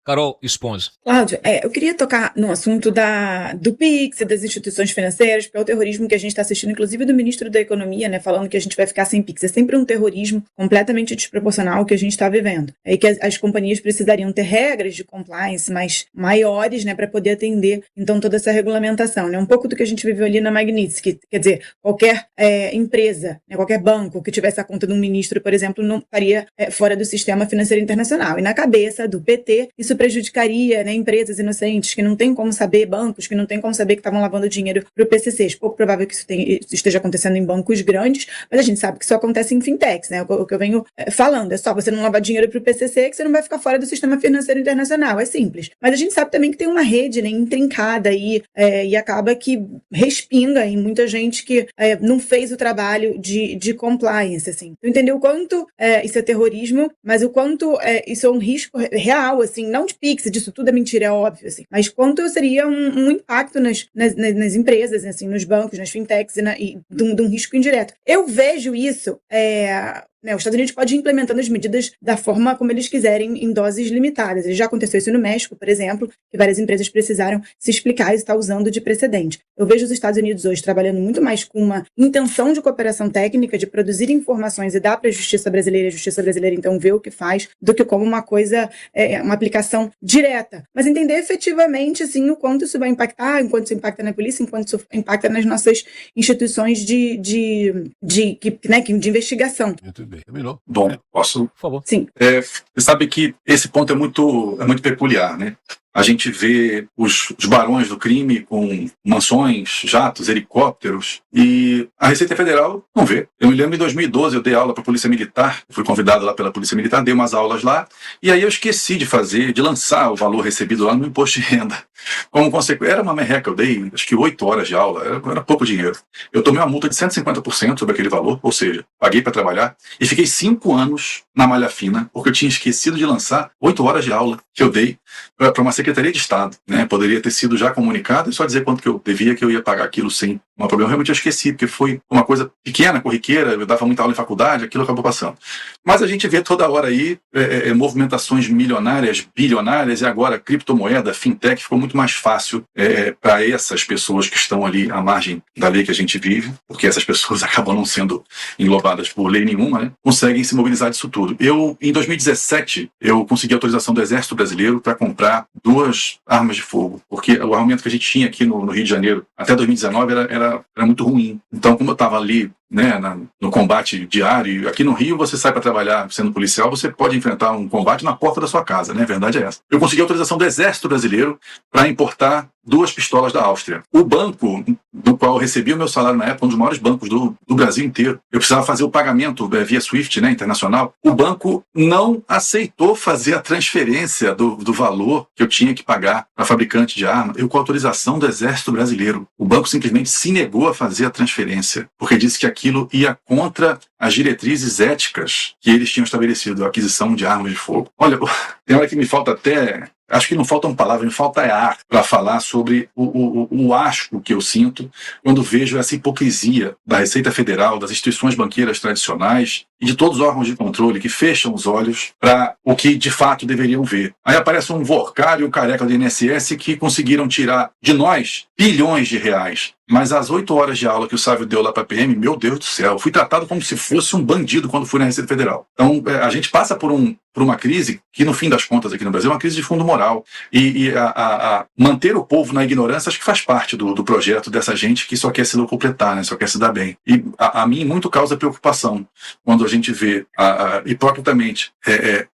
Carol Esponza. Cláudio, eu queria tocar no assunto do PIX e das instituições financeiras, porque é o terrorismo que a gente está assistindo, inclusive do ministro da Economia, né, falando que a gente vai ficar sem PIX. É sempre um terrorismo completamente desproporcional que a gente está vivendo. E que as companhias precisariam ter regras de compliance mais maiores, né, para poder atender, então, toda essa regulamentação. Né? Um pouco do que a gente viveu ali na Magnitsky, quer dizer, qualquer empresa, né, qualquer banco que tivesse a conta de um ministro, por exemplo, não estaria fora do sistema financeiro internacional. E na cabeça do PT, isso prejudicaria, né, empresas inocentes que não têm como saber, bancos que não têm como saber que estavam lavando dinheiro para o PCC. É pouco provável que isso esteja acontecendo em bancos grandes, mas a gente sabe que isso acontece em fintechs, né? O que eu venho falando é só você não lavar dinheiro para o PCC que você não vai ficar fora do sistema financeiro internacional. É simples. Mas a gente sabe também que tem uma rede, né, intrincada aí, e acaba que respinga em muita gente que não fez o trabalho de compliance, assim. Tu entendeu o quanto isso é terrorismo, mas o quanto isso é um risco real, assim, não de PIX, disso tudo é mentira, é óbvio, assim, mas quanto seria um impacto nas empresas, assim, nos bancos, nas fintechs e de um risco indireto. Eu vejo isso, os Estados Unidos podem ir implementando as medidas da forma como eles quiserem, em doses limitadas. Já aconteceu isso no México, por exemplo, que várias empresas precisaram se explicar e estar usando de precedente. Eu vejo os Estados Unidos hoje trabalhando muito mais com uma intenção de cooperação técnica, de produzir informações e dar para a justiça brasileira então vê o que faz, do que como uma coisa, uma aplicação direta. Mas entender efetivamente, assim, o quanto isso vai impactar, enquanto isso impacta na polícia, enquanto isso impacta nas nossas instituições de investigação. Muito bem. Terminou. Bom, posso? Por favor. Sim. Você sabe que esse ponto é muito peculiar, né? A gente vê os barões do crime com mansões, jatos, helicópteros, e a Receita Federal não vê. Eu me lembro, em 2012, eu dei aula para a Polícia Militar, fui convidado lá pela Polícia Militar, dei umas aulas lá, e aí eu esqueci de lançar o valor recebido lá no imposto de renda. Como consequência, era uma merreca, eu dei acho que 8 horas de aula, era pouco dinheiro. Eu tomei uma multa de 150% sobre aquele valor, ou seja, paguei para trabalhar, e fiquei 5 anos na malha fina, porque eu tinha esquecido de lançar 8 horas de aula que eu dei para uma Secretaria de Estado, né? Poderia ter sido já comunicado e só dizer quanto que eu devia, que eu ia pagar aquilo sem um problema. Realmente eu esqueci, porque foi uma coisa pequena, corriqueira, eu dava muita aula em faculdade, aquilo acabou passando. Mas a gente vê toda hora aí movimentações milionárias, bilionárias, e agora criptomoeda, fintech, ficou muito mais fácil para essas pessoas que estão ali à margem da lei que a gente vive, porque essas pessoas acabam não sendo englobadas por lei nenhuma, né? Conseguem se mobilizar disso tudo. Em 2017, eu consegui autorização do Exército Brasileiro para comprar 2 armas de fogo, porque o armamento que a gente tinha aqui no Rio de Janeiro até 2019 era muito ruim. Então, como eu estava ali, né, no combate diário, e aqui no Rio você sai para trabalhar sendo policial, você pode enfrentar um combate na porta da sua casa, né? A verdade é essa. Eu consegui autorização do Exército Brasileiro para importar 2 pistolas da Áustria. O banco do qual eu recebi o meu salário na época, um dos maiores bancos do Brasil inteiro, eu precisava fazer o pagamento via SWIFT, né, internacional. O banco não aceitou fazer a transferência do valor que eu tinha que pagar para fabricante de arma, eu com autorização do Exército Brasileiro. O banco simplesmente se negou a fazer a transferência, porque disse que aquilo ia contra as diretrizes éticas que eles tinham estabelecido, a aquisição de armas de fogo. Olha, tem hora que me falta até... Acho que não faltam palavras, me falta ar para falar sobre o asco que eu sinto quando vejo essa hipocrisia da Receita Federal, das instituições banqueiras tradicionais e de todos os órgãos de controle que fecham os olhos para o que de fato deveriam ver. Aí aparece um Vorcar e um careca do INSS que conseguiram tirar de nós bilhões de reais. Mas as 8 horas de aula que o Sávio deu lá para a PM, meu Deus do céu, eu fui tratado como se fosse um bandido quando fui na Receita Federal. Então, a gente passa por uma crise que, no fim das contas, aqui no Brasil, é uma crise de fundo moral. E manter o povo na ignorância, acho que faz parte do projeto dessa gente que só quer se completar, né? Só quer se dar bem. E a mim muito causa preocupação quando a gente vê hipocritamente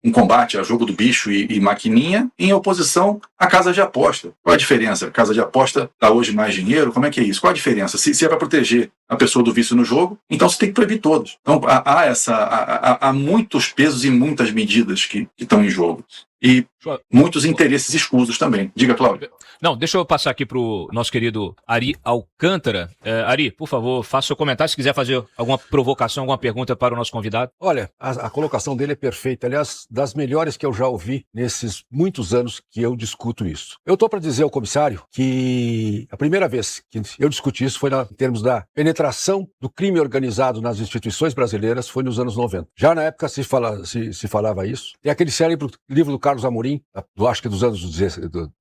um combate a jogo do bicho e maquininha em oposição à casa de aposta. Qual a diferença? A casa de aposta dá hoje mais dinheiro? Como é que é isso? Qual a diferença? Se é para proteger a pessoa do vício no jogo, então você tem que proibir todos. Então há muitos pesos e muitas medidas que estão em jogo. E muitos interesses escusos também. Diga, Cláudio. Não, deixa eu passar aqui para o nosso querido Ari Alcântara. Ari, por favor, faça seu comentário. Se quiser fazer alguma provocação, alguma pergunta para o nosso convidado. Olha, a colocação dele é perfeita. Aliás, das melhores que eu já ouvi nesses muitos anos que eu discuto isso. Eu estou para dizer ao comissário que a primeira vez que eu discuti isso foi em termos da penetração do crime organizado nas instituições brasileiras, foi nos anos 90. Já na época se falava isso. Tem aquele célebre livro do Carlos Amorim, acho que dos anos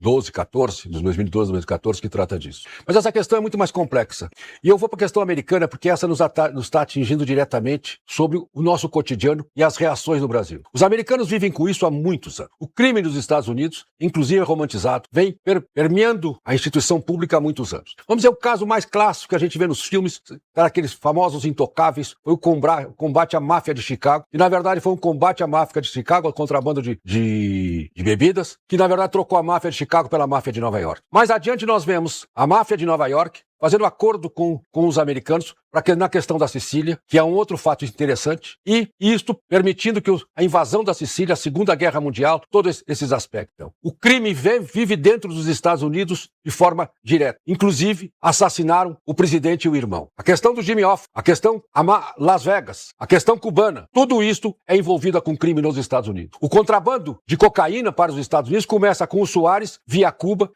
12, 14, dos 2012, 2014, que trata disso. Mas essa questão é muito mais complexa. E eu vou para a questão americana, porque essa nos está atingindo diretamente sobre o nosso cotidiano e as reações no Brasil. Os americanos vivem com isso há muitos anos. O crime nos Estados Unidos, inclusive romantizado, vem permeando a instituição pública há muitos anos. Vamos dizer, o caso mais clássico que a gente vê nos filmes, daqueles famosos intocáveis, foi o combate à máfia de Chicago, que na verdade foi um combate à máfia de Chicago, ao contrabando de bebidas, que na verdade trocou a máfia de Chicago pela máfia de Nova York. Mais adiante nós vemos a máfia de Nova York fazendo acordo com os americanos na questão da Sicília, que é um outro fato interessante, e isto permitindo que a invasão da Sicília, a Segunda Guerra Mundial, todos esses aspectos. Então, o crime vive dentro dos Estados Unidos de forma direta. Inclusive, assassinaram o presidente e o irmão. A questão do Jimmy Hoffa, a questão Las Vegas, a questão cubana, tudo isto é envolvido com crime nos Estados Unidos. O contrabando de cocaína para os Estados Unidos começa com o Soares via Cuba,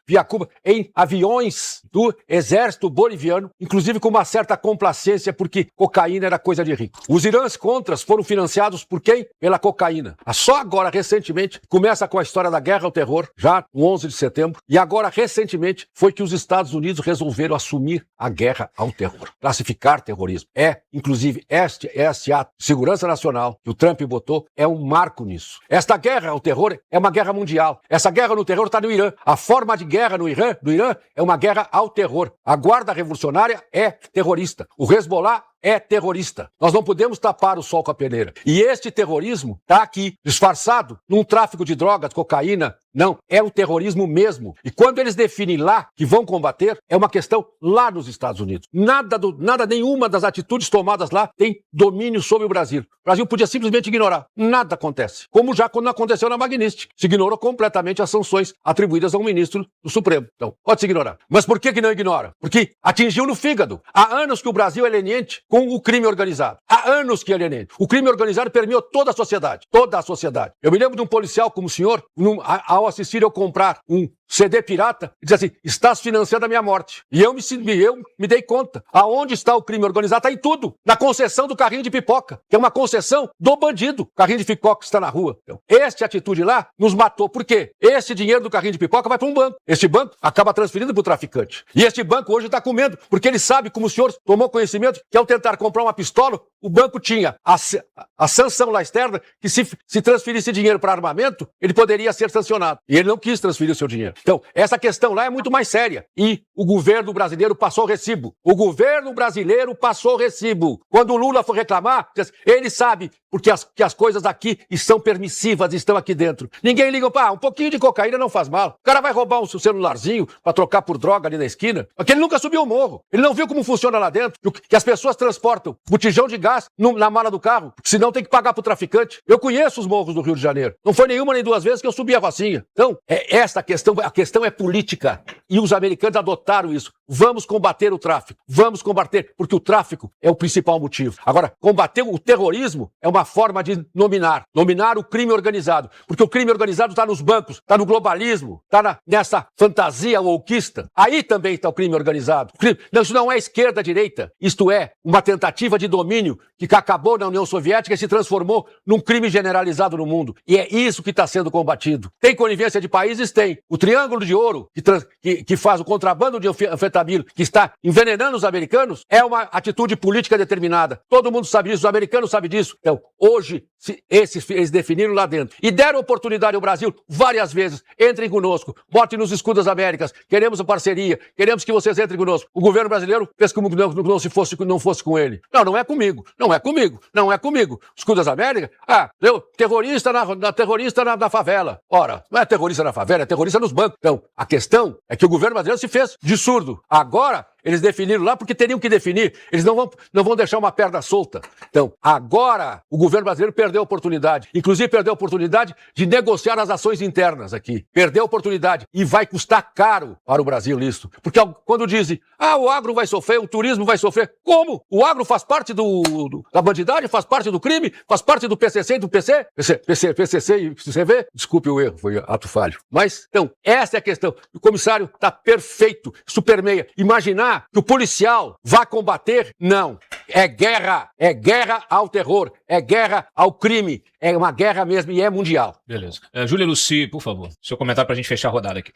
em aviões do exército boliviano, inclusive com uma certa complacência, porque cocaína era coisa de rico. Os Irãs Contras foram financiados por quem? Pela cocaína. Só agora, recentemente, começa com a história da guerra ao terror, já no 11 de setembro, e agora, recentemente, foi que os Estados Unidos resolveram assumir a guerra ao terror, classificar terrorismo. Inclusive, este ato de segurança nacional que o Trump botou é um marco nisso. Esta guerra ao terror é uma guerra mundial. Essa guerra no terror está no Irã. A forma de guerra do Irã é uma guerra ao terror. A Guarda Revolucionária é terrorista. O Hezbollah é terrorista. Nós não podemos tapar o sol com a peneira. E este terrorismo está aqui, disfarçado num tráfico de drogas, cocaína. Não, é o terrorismo mesmo. E quando eles definem lá que vão combater, é uma questão lá nos Estados Unidos. Nenhuma das atitudes tomadas lá tem domínio sobre o Brasil. O Brasil podia simplesmente ignorar. Nada acontece. Como já quando aconteceu na Magnitsky. Se ignorou completamente as sanções atribuídas a um ministro do Supremo. Então, pode-se ignorar. Mas por que não ignora? Porque atingiu no fígado. Há anos que o Brasil é leniente com o crime organizado. Há anos que ele é leniente. O crime organizado permeou toda a sociedade. Toda a sociedade. Eu me lembro de um policial como o senhor, ao assistir eu comprar um CD pirata, e diz assim, estás financiando a minha morte. E eu me dei conta. Aonde está o crime organizado? Está em tudo. Na concessão do carrinho de pipoca, que é uma concessão do bandido. O carrinho de pipoca que está na rua. Então, esta atitude lá nos matou. Por quê? Esse dinheiro do carrinho de pipoca vai para um banco. Este banco acaba transferindo para o traficante. E este banco hoje está com medo, porque ele sabe, como o senhor tomou conhecimento, que ao tentar comprar uma pistola, o banco tinha a sanção lá externa, que se transferisse dinheiro para armamento, ele poderia ser sancionado. E ele não quis transferir o seu dinheiro. Então, essa questão lá é muito mais séria. E o governo brasileiro passou o recibo. O governo brasileiro passou o recibo. Quando o Lula for reclamar, ele sabe porque que as coisas aqui estão permissivas, estão aqui dentro. Ninguém liga, um pouquinho de cocaína não faz mal. O cara vai roubar um celularzinho para trocar por droga ali na esquina, porque ele nunca subiu o morro. Ele não viu como funciona lá dentro, que as pessoas transportam botijão de gás na mala do carro, senão tem que pagar pro traficante. Eu conheço os morros do Rio de Janeiro. Não foi nenhuma nem duas vezes que eu subi a Rocinha. Então, esta questão, a questão é política. E os americanos adotaram isso. Vamos combater o tráfico. Vamos combater, porque o tráfico é o principal motivo. Agora, combater o terrorismo é uma forma de nominar o crime organizado. Porque o crime organizado está nos bancos, está no globalismo, está nessa fantasia wokeista. Aí também está o crime organizado. Isso não é esquerda-direita. Isto é uma tentativa de domínio que acabou na União Soviética e se transformou num crime generalizado no mundo. E é isso que está sendo combatido. Tem conivência de países? Tem. O Triângulo de Ouro, que faz o contrabando de anfetamina, que está envenenando os americanos, é uma atitude política determinada. Todo mundo sabe disso, os americanos sabem disso. Então, hoje, eles definiram lá dentro. E deram oportunidade ao Brasil várias vezes. Entrem conosco, botem nos escudos das Américas, queremos a parceria, queremos que vocês entrem conosco. O governo brasileiro fez como não fosse com ele. Não é comigo. Não é comigo. Escudo das Américas? Terrorista na favela. Ora, não é terrorista na favela, é terrorista nos bancos. Então, a questão é que o governo brasileiro se fez de surdo. Agora, eles definiram lá porque teriam que definir. Eles não vão deixar uma perna solta. Então, agora, o governo brasileiro perdeu a oportunidade. Inclusive, perdeu a oportunidade de negociar as ações internas aqui. Perdeu a oportunidade. E vai custar caro para o Brasil isso. Porque quando dizem, o agro vai sofrer, o turismo vai sofrer. Como? O agro faz parte da bandidagem, faz parte do crime, faz parte do PCC e do PC? PCC e PCV? Desculpe o erro, foi ato falho. Mas, então, essa é a questão. O comissário está perfeito, supermeia. Imaginar que o policial vá combater? Não. É guerra ao terror, é guerra ao crime, é uma guerra mesmo e é mundial. Beleza. Júlia Lucy, por favor, seu comentário pra gente fechar a rodada aqui.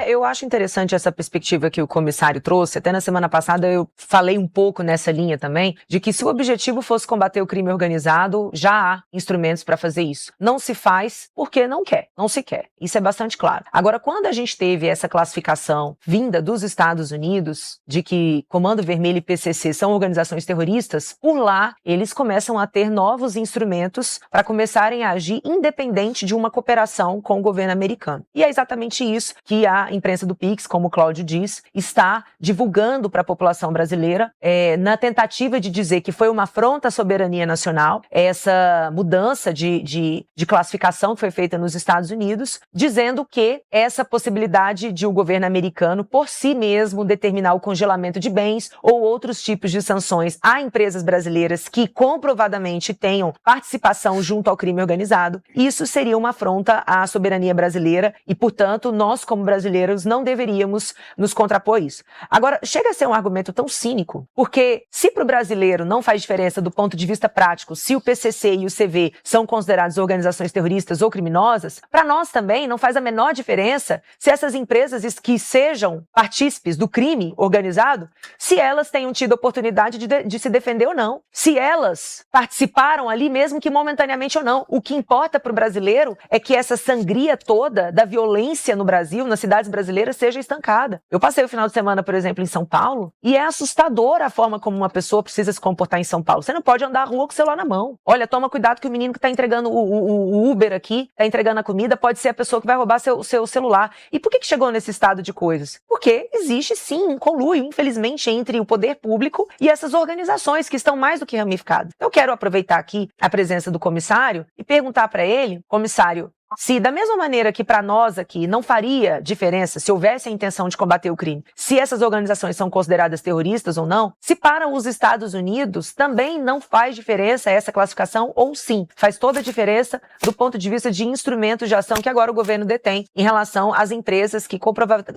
Eu acho interessante essa perspectiva que o comissário trouxe. Até na semana passada eu falei um pouco nessa linha também, de que se o objetivo fosse combater o crime organizado, já há instrumentos para fazer isso. Não se faz porque não quer, não se quer. Isso é bastante claro. Agora, quando a gente teve essa classificação vinda dos Estados Unidos, de que Comando Vermelho e PCC são organizações terroristas, por lá eles começam a ter novos instrumentos para começarem a agir independente de uma cooperação com o governo americano. E é exatamente isso que a imprensa do PIX, como o Cláudio diz, está divulgando para a população brasileira, na tentativa de dizer que foi uma afronta à soberania nacional, essa mudança de classificação que foi feita nos Estados Unidos, dizendo que essa possibilidade de o governo americano, por si mesmo, determinar o congelamento de bens ou outros tipos de sanções a empresas brasileiras que comprovadamente tenham participação junto ao crime organizado, isso seria uma afronta à soberania brasileira e, portanto, nós, como brasileiros, não deveríamos nos contrapor a isso. Agora, chega a ser um argumento tão cínico, porque se para o brasileiro não faz diferença do ponto de vista prático se o PCC e o CV são considerados organizações terroristas ou criminosas, para nós também não faz a menor diferença se essas empresas que sejam partícipes do crime organizado, se elas tenham tido oportunidade de se defender ou não, se elas participaram ali mesmo que momentaneamente ou não. O que importa para o brasileiro é que essa sangria toda da violência no Brasil, nas cidades brasileiras, seja estancada. Eu passei o final de semana, por exemplo, em São Paulo, e é assustadora a forma como uma pessoa precisa se comportar em São Paulo. Você não pode andar à rua com o celular na mão. Olha, toma cuidado que o menino que está entregando o Uber aqui, está entregando a comida, pode ser a pessoa que vai roubar seu celular. E por que chegou nesse estado de coisas? Porque existe sim um conluio, infelizmente, entre o poder público e essas organizações que estão mais do que ramificadas. Eu quero aproveitar aqui a presença do comissário e perguntar para ele, comissário, se da mesma maneira que para nós aqui não faria diferença se houvesse a intenção de combater o crime, se essas organizações são consideradas terroristas ou não, se para os Estados Unidos também não faz diferença essa classificação ou sim, faz toda a diferença do ponto de vista de instrumentos de ação que agora o governo detém em relação às empresas que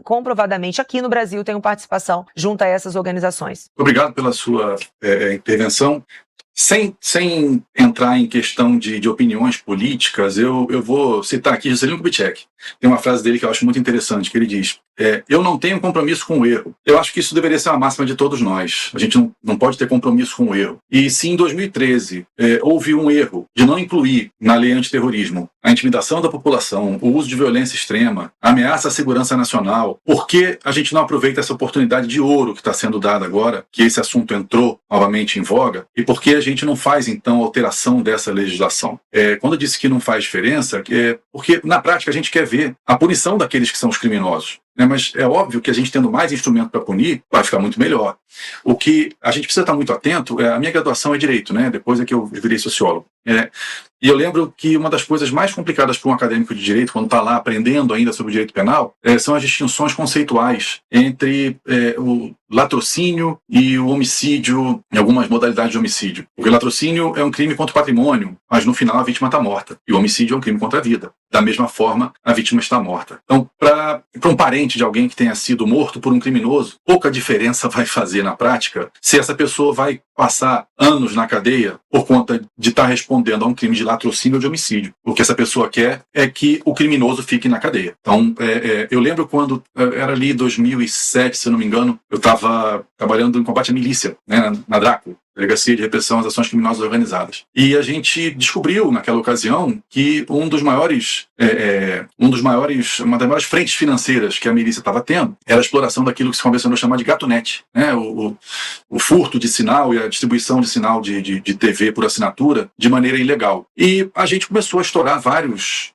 comprovadamente aqui no Brasil tenham participação junto a essas organizações. Obrigado pela sua intervenção. Sem entrar em questão de opiniões políticas, eu vou citar aqui Juscelino Kubitschek. Tem uma frase dele que eu acho muito interessante, que ele diz: eu não tenho compromisso com o erro. Eu acho que isso deveria ser uma máxima de todos nós. A gente não pode ter compromisso com o erro. E se em 2013 houve um erro de não incluir na lei antiterrorismo a intimidação da população, o uso de violência extrema, a ameaça à segurança nacional, por que a gente não aproveita essa oportunidade de ouro que está sendo dada agora, que esse assunto entrou novamente em voga, e por que a gente não faz, então, alteração dessa legislação? Quando eu disse que não faz diferença, porque na prática a gente quer ver a punição daqueles que são os criminosos. Mas é óbvio que a gente tendo mais instrumento para punir, vai ficar muito melhor. O que a gente precisa estar muito atento, a minha graduação é Direito, depois é que eu virei sociólogo. E eu lembro que uma das coisas mais complicadas para um acadêmico de Direito, quando está lá aprendendo ainda sobre o direito penal, são as distinções conceituais entre o latrocínio e o homicídio, em algumas modalidades de homicídio. Porque o latrocínio é um crime contra o patrimônio, mas no final a vítima está morta. E o homicídio é um crime contra a vida. Da mesma forma, a vítima está morta. Então, para um parente de alguém que tenha sido morto por um criminoso, pouca diferença vai fazer na prática se essa pessoa vai passar anos na cadeia por conta de estar respondendo a um crime de latrocínio ou de homicídio. O que essa pessoa quer é que o criminoso fique na cadeia. Então, eu lembro quando era ali 2007, se eu não me engano, eu estava trabalhando em combate à milícia, na DRACO, Delegacia de Repressão às Ações Criminosas Organizadas. E a gente descobriu, naquela ocasião, que uma das maiores frentes financeiras que a milícia estava tendo era a exploração daquilo que se convencionou chamar de gato-net, o furto de sinal e a distribuição de sinal de TV por assinatura de maneira ilegal. E a gente começou a estourar várias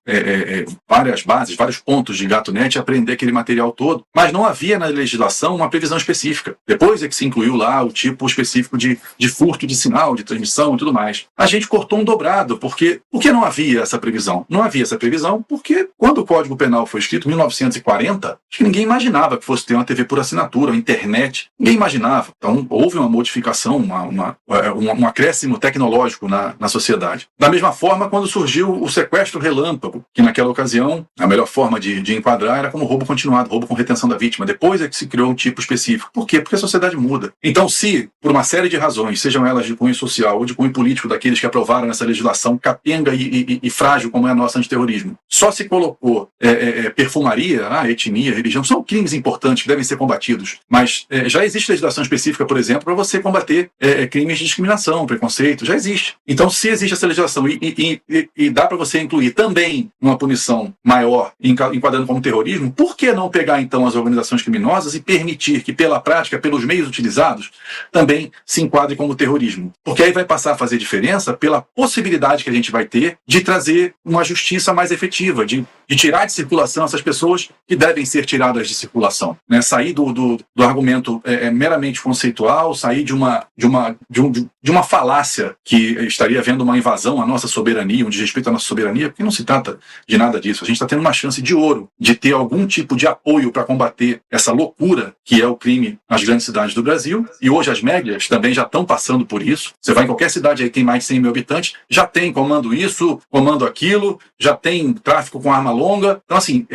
bases, vários pontos de gato-net, aprender aquele material todo, mas não havia na legislação uma previsão específica. Depois é que se incluiu lá o tipo específico de furto de sinal, de transmissão e tudo mais. A gente cortou um dobrado, porque não havia essa previsão? Não havia essa previsão porque quando o Código Penal foi escrito, em 1940, acho que ninguém imaginava que fosse ter uma TV por assinatura, uma internet. Ninguém imaginava. Então, houve uma modificação, um acréscimo tecnológico na sociedade. Da mesma forma, quando surgiu o sequestro relâmpago, que naquela ocasião, a melhor forma de enquadrar era como roubo continuado, roubo com retenção da vítima. Depois é que se criou um tipo específico. Por quê? Porque a sociedade muda. Então, se, por uma série de razões, ações, sejam elas de cunho social ou de cunho político daqueles que aprovaram essa legislação capenga e frágil como é a nossa antiterrorismo, só se colocou perfumaria, etnia, religião, são crimes importantes que devem ser combatidos, mas já existe legislação específica, por exemplo, para você combater crimes de discriminação, preconceito, já existe. Então, se existe essa legislação e dá para você incluir também uma punição maior, enquadrando como terrorismo, por que não pegar então as organizações criminosas e permitir que pela prática, pelos meios utilizados, também se enquadre como terrorismo? Porque aí vai passar a fazer diferença pela possibilidade que a gente vai ter de trazer uma justiça mais efetiva, de tirar de circulação essas pessoas que devem ser tiradas de circulação, né? Sair do argumento meramente conceitual, sair de uma falácia que estaria havendo uma invasão à nossa soberania, um desrespeito à nossa soberania, porque não se trata de nada disso. A gente está tendo uma chance de ouro de ter algum tipo de apoio para combater essa loucura que é o crime nas grandes cidades do Brasil, e hoje as médias também já estão passando por isso. Você vai em qualquer cidade aí que tem mais de 100 mil habitantes, já tem comando isso, comando aquilo, já tem tráfico com arma longa. Então, assim,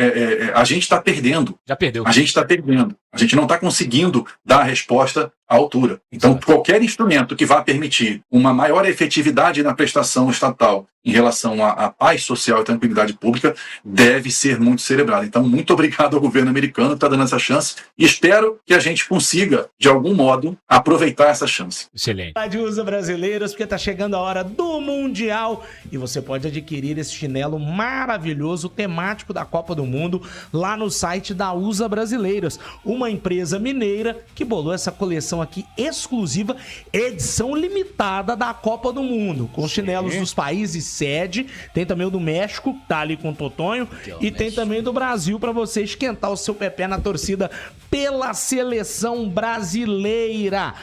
a gente está perdendo. Já perdeu. A gente está perdendo. A gente não está conseguindo dar a resposta à altura. Então, qualquer instrumento que vá permitir uma maior efetividade na prestação estatal em relação à paz social e tranquilidade pública deve ser muito celebrado. Então, muito obrigado ao governo americano que está dando essa chance e espero que a gente consiga, de algum modo, aproveitar essa chance. Excelente. USA Brasileiros, porque está chegando a hora do Mundial e você pode adquirir esse chinelo maravilhoso, temático da Copa do Mundo, lá no site da USA Brasileiros, uma empresa mineira que bolou essa coleção aqui exclusiva, edição limitada da Copa do Mundo, com chinelos dos países sede, tem também o do México, tá ali com o Totonho, e tem também do Brasil para você esquentar o seu pé na torcida pela seleção brasileira.